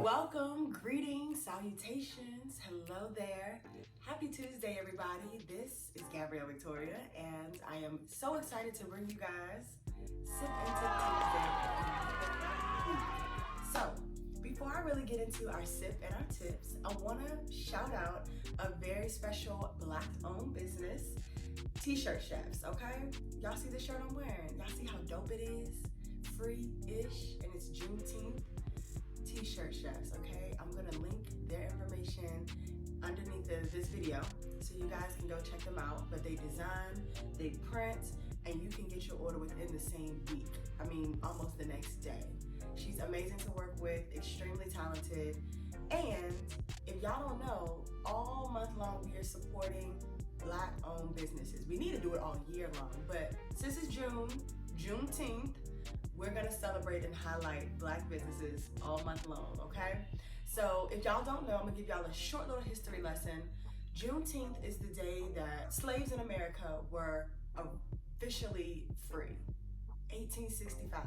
Welcome, greetings, salutations, hello there. Happy Tuesday, everybody. This is Gabrielle Victoria, and I am so excited to bring you guys Sip and Tip Tuesday. So, before I really get into our sip and our tips, I want to shout out a very special Black-owned business, T-shirt chefs, okay? Y'all see the shirt I'm wearing? Y'all see how dope it is? Free-ish, and it's Juneteenth. T-shirt chefs, okay? I'm gonna link their information underneath this video so you guys can go check them out. But they design, they print, and you can get your order within the same week. I mean, almost the next day. She's amazing to work with, extremely talented. And if y'all don't know, all month long we are supporting Black-owned businesses. We need to do it all year long, but since it's Juneteenth, we're gonna celebrate and highlight Black businesses all month long, okay? So if y'all don't know, I'm gonna give y'all a short little history lesson. Juneteenth is the day that slaves in America were officially free, 1865.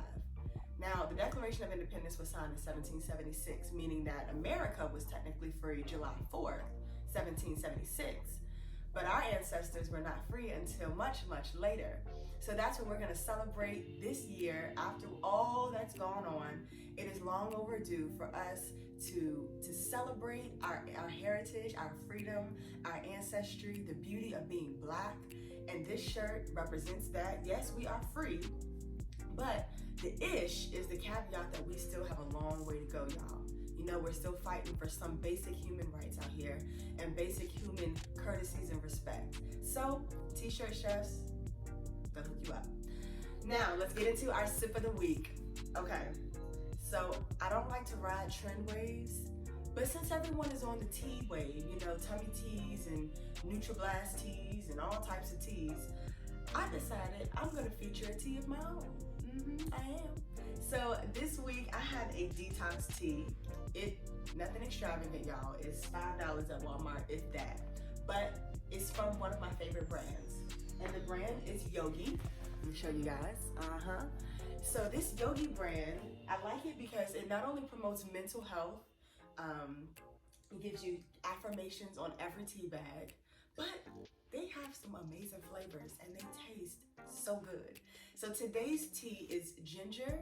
Now, the Declaration of Independence was signed in 1776, meaning that America was technically free July 4th, 1776. But our ancestors were not free until much, much later. So that's what we're gonna celebrate this year. After all that's gone on, it is long overdue for us to celebrate our heritage, our freedom, our ancestry, the beauty of being Black. And this shirt represents that. Yes, we are free, but the ish is the caveat that we still have a long way to go, y'all. You know, we're still fighting for some basic human rights out here and basic human courtesies and respect. So, T-shirt chefs, gonna hook you up. Now, let's get into our sip of the week. Okay, so I don't like to ride trend waves, but since everyone is on the tea wave, you know, tummy teas and NutriBlast teas and all types of teas, I decided I'm gonna feature a tea of my own. I am. So this week I have a detox tea. Nothing extravagant, y'all. It's $5 at Walmart, if that. But it's from one of my favorite brands. And the brand is Yogi. Let me show you guys. So this Yogi brand, I like it because it not only promotes mental health, it gives you affirmations on every tea bag, but they have some amazing flavors and they taste so good. So today's tea is ginger,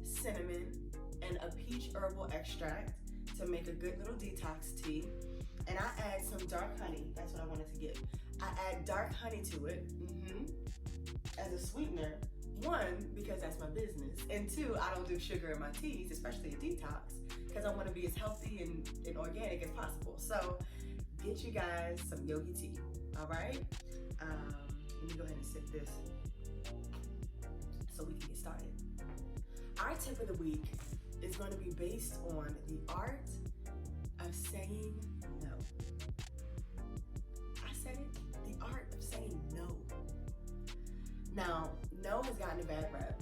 cinnamon, and a peach herbal extract to make a good little detox tea. And I add some dark honey. That's what I wanted to get. I add dark honey to it as a sweetener. One, because that's my business. And two, I don't do sugar in my teas, especially a detox, because I want to be as healthy and organic as possible. So get you guys some Yogi tea, all right? Let me go ahead and sip this so we can get started. Our tip of the week is going to be based on the art of saying no. I said it, the art of saying no. Now, no has gotten a bad rep.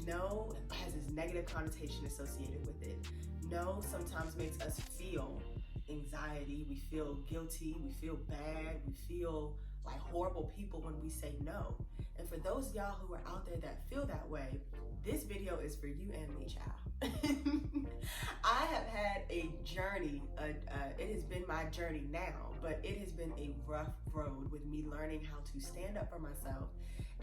No has this negative connotation associated with it. No sometimes makes us feel anxiety, we feel guilty, we feel bad, we feel like horrible people when we say no. And for those of y'all who are out there that feel that way, this video is for you and me, child. I have had a journey, it has been my journey now, but it has been a rough road with me learning how to stand up for myself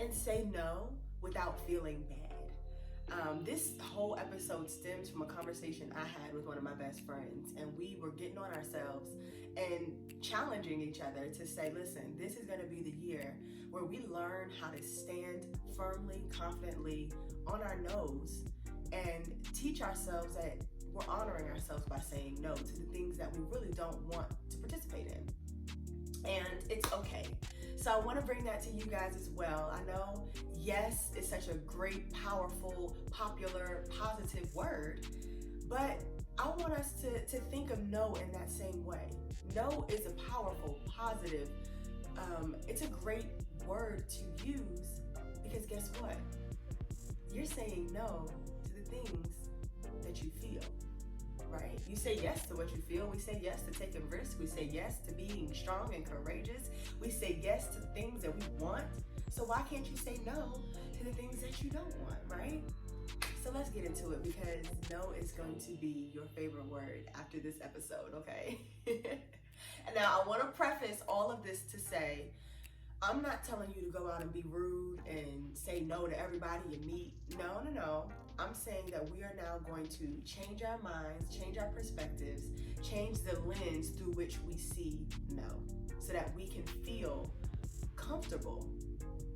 and say no without feeling bad. This whole episode stems from a conversation I had with one of my best friends, and we were getting on ourselves and challenging each other to say, listen, this is gonna be the year where we learn how to stand firmly, confidently on our nose and teach ourselves that we're honoring ourselves by saying no to the things that we really don't want to participate in. And it's okay. So I want to bring that to you guys as well. I know yes is such a great, powerful, popular, positive word, but I want us to think of no in that same way. No is a powerful, positive, it's a great word to use because guess what? You're saying no to the things that you feel. Right? You say yes to what you feel. We say yes to taking risks. We say yes to being strong and courageous. We say yes to the things that we want. So why can't you say no to the things that you don't want, right? So So let's get into it, because no is going to be your favorite word after this episode, okay? And now I want to preface all of this to say, I'm not telling you to go out and be rude and say no to everybody you meet. No. I'm saying that we are now going to change our minds, change our perspectives, change the lens through which we see no, so that we can feel comfortable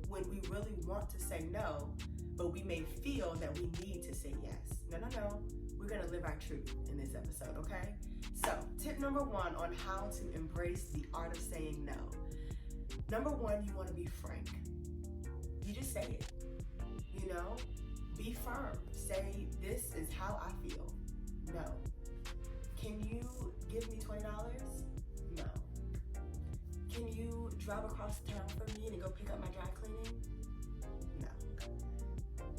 when we really want to say no, but we may feel that we need to say yes. No. We're going to live our truth in this episode, okay? So, tip number 1 on how to embrace the art of saying no. Number 1, you want to be frank. You just say it. Be firm. Say, this is how I feel. No. Can you give me $20? No. Can you drive across town for me and go pick up my dry cleaning? No.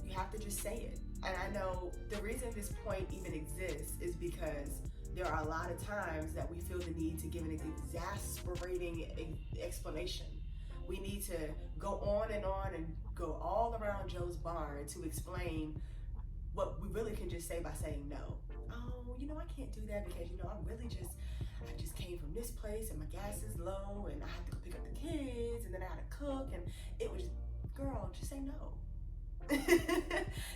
You have to just say it. And I know the reason this point even exists is because there are a lot of times that we feel the need to give an exasperating explanation. We need to go on and go all around Joe's barn to explain what we really can just say by saying no. Oh, I can't do that because, I just came from this place and my gas is low and I have to go pick up the kids and then I had to cook and it was, girl, just say no.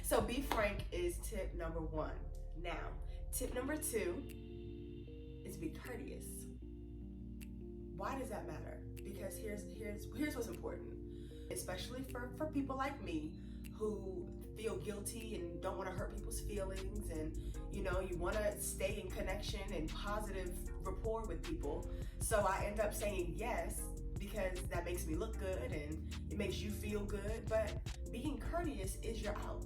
So be frank is tip number 1. Now, tip number 2 is be courteous. Why does that matter? Because here's what's important, especially for people like me who feel guilty and don't want to hurt people's feelings, and you want to stay in connection and positive rapport with people. So I end up saying yes because that makes me look good and it makes you feel good. But being courteous is your out.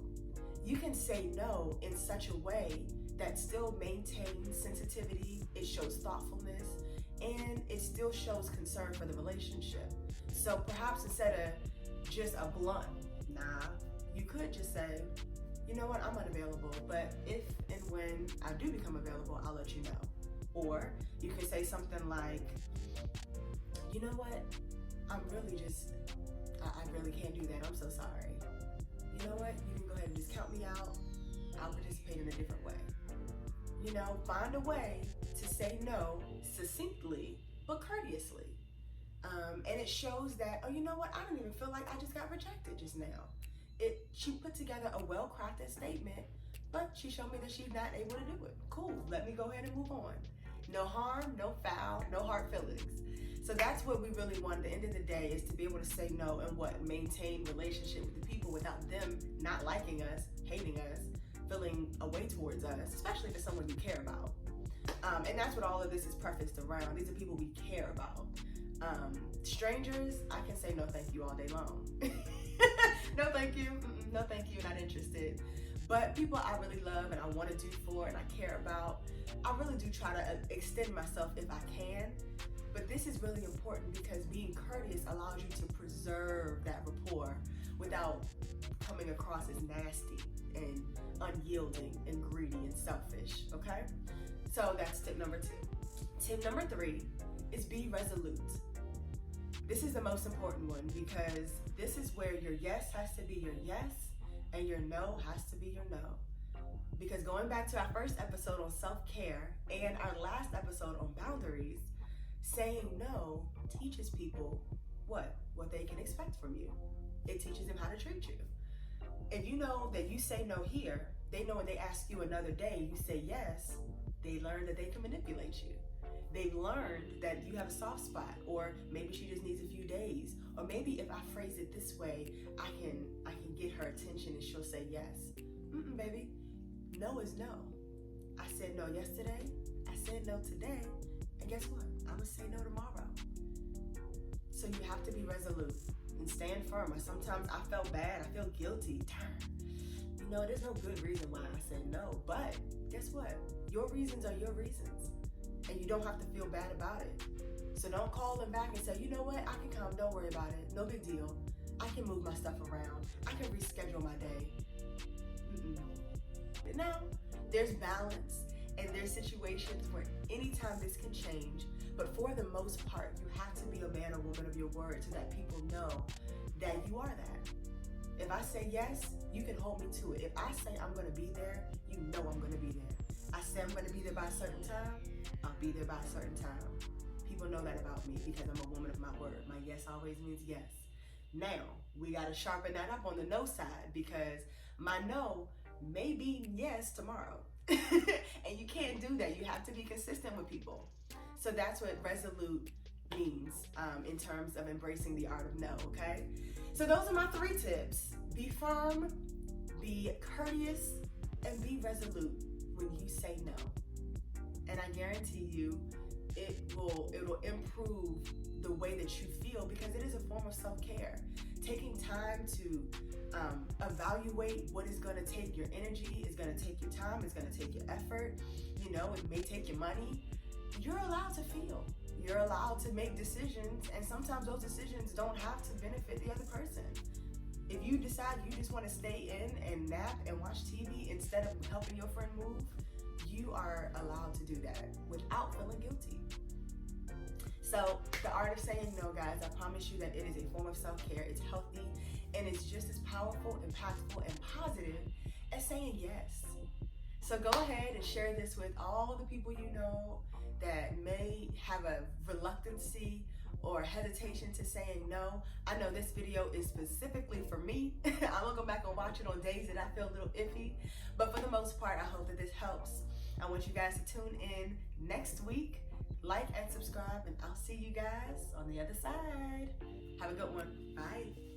You can say no in such a way that still maintains sensitivity, it shows thoughtfulness, and it still shows concern for the relationship. So perhaps instead of just a blunt, nah, you could just say, you know what, I'm unavailable, but if and when I do become available, I'll let you know. Or you could say something like, you know what, I really can't do that, I'm so sorry. You know what, you can go ahead and just count me out, I'll participate in a different way. Find a way to say no succinctly, but courteously. And it shows that, oh, you know what? I don't even feel like I just got rejected just now. She put together a well-crafted statement, but she showed me that she's not able to do it. Cool, let me go ahead and move on. No harm, no foul, no hard feelings. So that's what we really want at the end of the day, is to be able to say no and maintain relationship with the people without them not liking us, hating us, feeling a way towards us, especially to someone you care about. And that's what all of this is prefaced around. These are people we care about. Strangers, I can say no thank you all day long. No thank you, no thank you, not interested. But people I really love and I want to do for and I care about, I really do try to extend myself if I can. But this is really important because being courteous allows you to preserve that rapport without coming across as nasty and unyielding and greedy and selfish, okay? So that's tip number 2. Tip number 3 is be resolute. This is the most important one because this is where your yes has to be your yes and your no has to be your no. Because going back to our first episode on self-care and our last episode on boundaries, saying no teaches people what they can expect from you. It teaches them how to treat you. If you know that you say no here, they know when they ask you another day, you say yes, they learn that they can manipulate you. They've learned that you have a soft spot, or maybe she just needs a few days, or maybe if I phrase it this way, I can get her attention and she'll say yes. Baby, no is no. I said no yesterday, I said no today, and guess what? I'm gonna say no tomorrow. So you have to be resolute and stand firm. Sometimes I felt bad, I feel guilty. There's no good reason why I said no, but guess what? Your reasons are your reasons, and you don't have to feel bad about it. So don't call them back and say, you know what, I can come, don't worry about it, no big deal. I can move my stuff around, I can reschedule my day. Now, there's balance, and there's situations where anytime this can change, but for the most part, you have to be a man or woman of your word so that people know that you are that. If I say yes, you can hold me to it. If I say I'm gonna be there, you know I'm gonna be there. I say I'm gonna be there by a certain time, I'll be there by a certain time. People know that about me because I'm a woman of my word. My yes always means yes. Now, we gotta sharpen that up on the no side because my no may be yes tomorrow. And you can't do that. You have to be consistent with people. So that's what resolute means in terms of embracing the art of no, okay? So those are my 3 tips. Be firm, be courteous, and be resolute when you say no. And I guarantee you, it'll improve the way that you feel because it is a form of self-care. Taking time to evaluate what is going to take your energy, is going to take your time, it's going to take your effort. You know, it may take your money. You're allowed to feel. You're allowed to make decisions, and sometimes those decisions don't have to benefit the other person. If you decide you just want to stay in and nap and watch TV instead of helping your friend move, you are allowed to do that without feeling guilty. So the art of saying no, guys, I promise you that it is a form of self-care. It's healthy, and it's just as powerful, impactful, and positive as saying yes. So go ahead and share this with all the people you know that may have a reluctancy or hesitation to saying no. I know this video is specifically for me. I'm gonna go back and watch it on days that I feel a little iffy. But for the most part, I hope that this helps. I want you guys to tune in next week. Like and subscribe, and I'll see you guys on the other side. Have a good one. Bye.